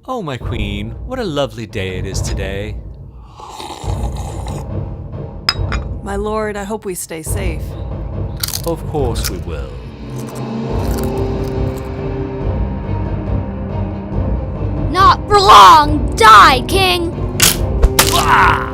Oh, my queen, what a lovely day it is today. My lord, I hope we stay safe. Of course we will. Not for long! Die, King! Ah!